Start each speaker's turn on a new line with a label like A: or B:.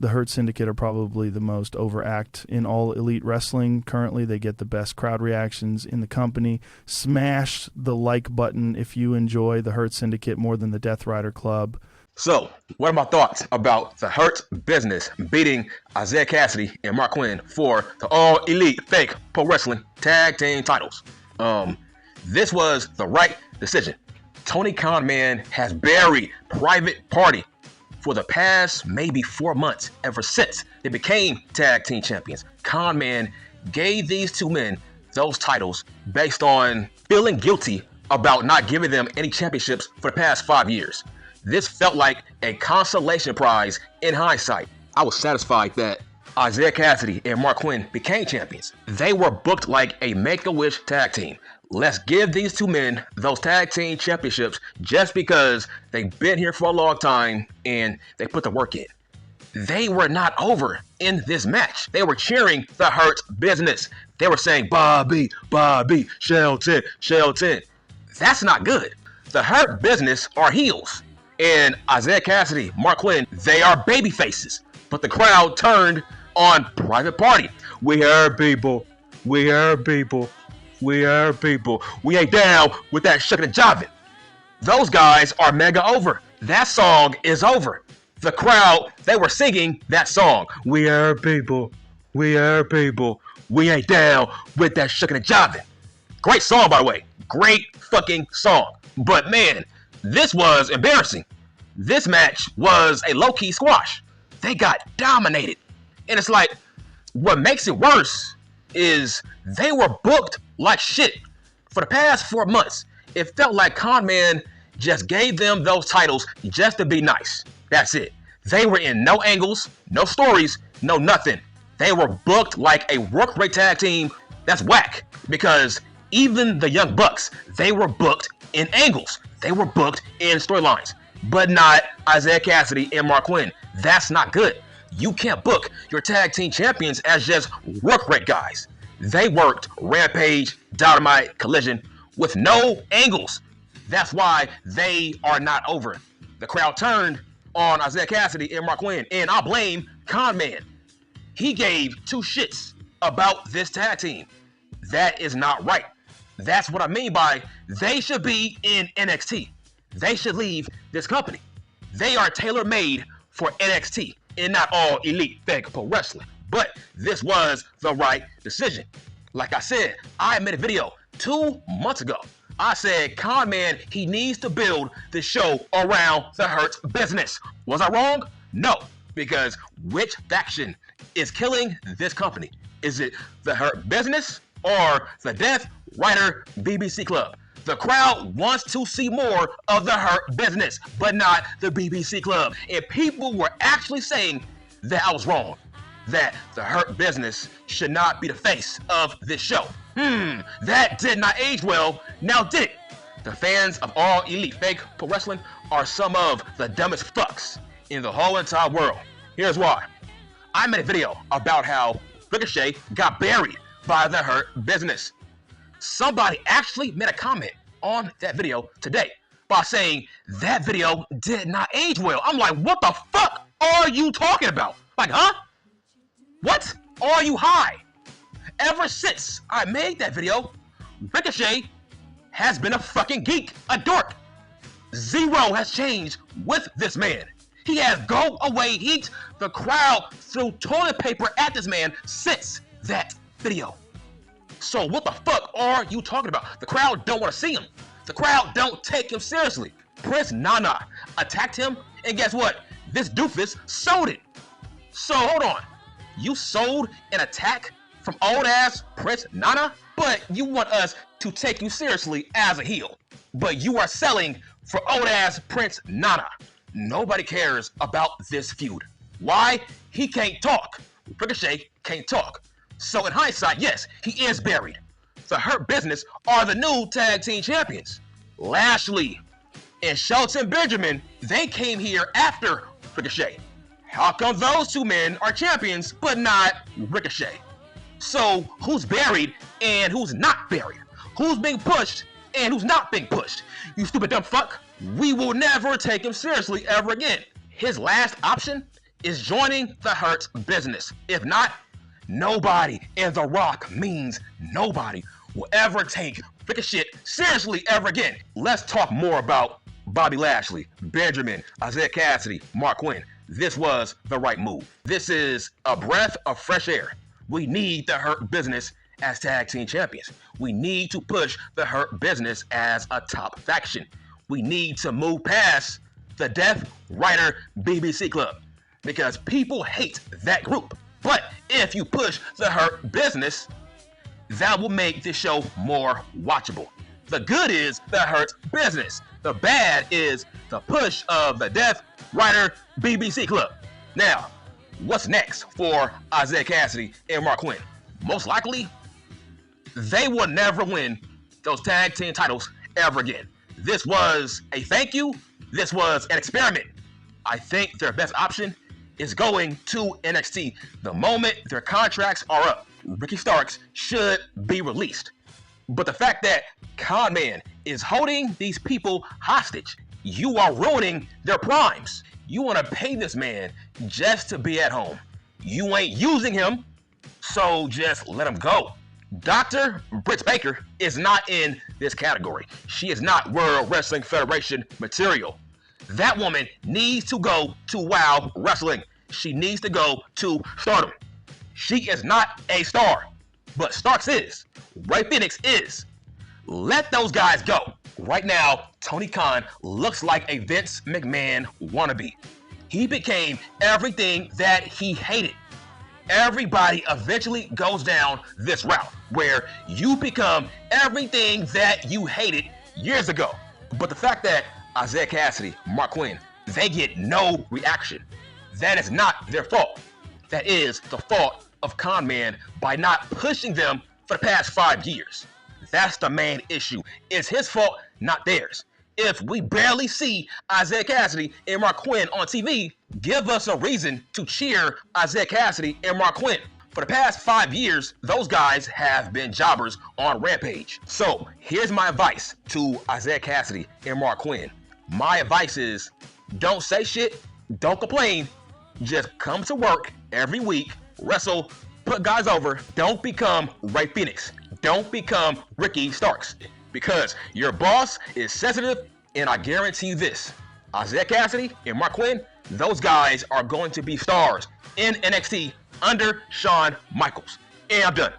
A: the Hurt Syndicate are probably the most over act in all Elite Wrestling. Currently, they get the best crowd reactions in the company. Smash the like button if you enjoy the Hurt Syndicate more than the Death Rider Club.
B: So, what are my thoughts about the Hurt Business beating Isaiah Cassidy and Mark Quinn for the All Elite Fake Pro Wrestling Tag Team titles? This was the right decision. Tony Khan, man, has buried Private Party for the past maybe 4 months, ever since they became tag team champions. Khan, man, gave these two men those titles based on feeling guilty about not giving them any championships for the past 5 years. This felt like a consolation prize in hindsight. I was satisfied that Isaiah Cassidy and Mark Quinn became champions. They were booked like a Make-A-Wish tag team. Let's give these two men those tag team championships just because they've been here for a long time and they put the work in. They were not over in this match. They were cheering the Hurt Business. They were saying, Bobby, Bobby, Shelton, Shelton. That's not good. The Hurt Business are heels. And Isaiah Cassidy, Mark Quinn, they are baby faces. But the crowd turned on Private Party. We heard people. We heard people. We heard people. We ain't down with that shucking and jiving. Those guys are mega over. That song is over. The crowd, they were singing that song. We heard people. We heard people. We ain't down with that shucking and jiving. Great song, by the way. Great fucking song. But man, this was embarrassing. This match was a low-key squash. They got dominated. And it's like, what makes it worse is they were booked like shit for the past 4 months. It felt like Con Man just gave them those titles just to be nice. That's it. They were in no angles, no stories, no nothing. They were booked like a work rate tag team. That's whack, because even the Young Bucks, they were booked in angles. They were booked in storylines, but not Isaiah Cassidy and Mark Quinn. That's not good. You can't book your tag team champions as just work rate guys. They worked Rampage, Dynamite, Collision with no angles. That's why they are not over. The crowd turned on Isaiah Cassidy and Mark Quinn, and I blame Con Man. He gave two shits about this tag team. That is not right. That's what I mean by they should be in NXT. They should leave this company. They are tailor-made for NXT and not All Elite Fake Pro Wrestling. But this was the right decision. Like I said, I made a video 2 months ago. I said, Con Man, he needs to build the show around the Hurt Business. Was I wrong? No, because which faction is killing this company? Is it the Hurt Business or the Death Rider BBC Club? The crowd wants to see more of the Hurt Business, but not the BBC Club. And people were actually saying that I was wrong, that the Hurt Business should not be the face of this show. That did not age well, now did it? The fans of All Elite Fake Pro Wrestling are some of the dumbest fucks in the whole entire world. Here's why. I made a video about how Ricochet got buried by the Hurt Business. Somebody actually made a comment on that video today by saying that video did not age well. I'm like, what the fuck are you talking about? Like, huh? What? Are you high? Ever since I made that video, Ricochet has been a fucking geek, a dork. Zero has changed with this man. He has go away heat. The crowd threw toilet paper at this man since that video. So what the fuck are you talking about? The crowd don't want to see him. The crowd don't take him seriously. Prince Nana attacked him, and guess what? This doofus sold it. So hold on. You sold an attack from old ass Prince Nana, but you want us to take you seriously as a heel. But you are selling for old ass Prince Nana. Nobody cares about this feud. Why? He can't talk. Ricochet can't talk. So in hindsight, yes, he is buried. The Hurt Business are the new tag team champions. Lashley and Shelton Benjamin, they came here after Ricochet. How come those two men are champions, but not Ricochet? So who's buried and who's not buried? Who's being pushed and who's not being pushed? You stupid dumb fuck. We will never take him seriously ever again. His last option is joining the Hurt business. If not, nobody in The Rock means nobody will ever take Ricochet seriously ever again. Let's talk more about Bobby Lashley, Benjamin, Isaiah Cassidy, Mark Quinn. This was the right move. This is a breath of fresh air. We need the Hurt business as tag team champions. We need to push the Hurt business as a top faction. We need to move past the Death Rider BBC Club because people hate that group. But if you push the Hurt business, that will make this show more watchable. The good is the Hurt business. The bad is the push of the Death Rider BBC Club. Now, what's next for Isaiah Cassidy and Mark Quinn? Most likely, they will never win those tag team titles ever again. This was a thank you. This was an experiment. I think their best option is going to NXT. The moment their contracts are up, Ricky Starks should be released. But the fact that Conman is holding these people hostage, you are ruining their primes. You want to pay this man just to be at home. You ain't using him, so just let him go. Dr. Britt Baker is not in this category. She is not World Wrestling Federation material. That woman needs to go to WOW Wrestling. She needs to go to Stardom. She is not a star, but Starks is. Ray Phoenix is. Let those guys go. Right now, Tony Khan looks like a Vince McMahon wannabe. He became everything that he hated. Everybody eventually goes down this route where you become everything that you hated years ago. But the fact that Isaiah Cassidy, Mark Quinn, they get no reaction, that is not their fault. That is the fault of Conman by not pushing them for the past 5 years. That's the main issue. It's his fault, not theirs. If we barely see Isaiah Cassidy and Mark Quinn on TV, give us a reason to cheer Isaiah Cassidy and Mark Quinn. For the past 5 years, those guys have been jobbers on Rampage. So here's my advice to Isaiah Cassidy and Mark Quinn. My advice is don't say shit, don't complain, just come to work every week, wrestle, put guys over. Don't become Ray Phoenix. Don't become Ricky Starks. Because your boss is sensitive, and I guarantee you this. Isaiah Cassidy and Mark Quinn, those guys are going to be stars in NXT under Shawn Michaels. And I'm done.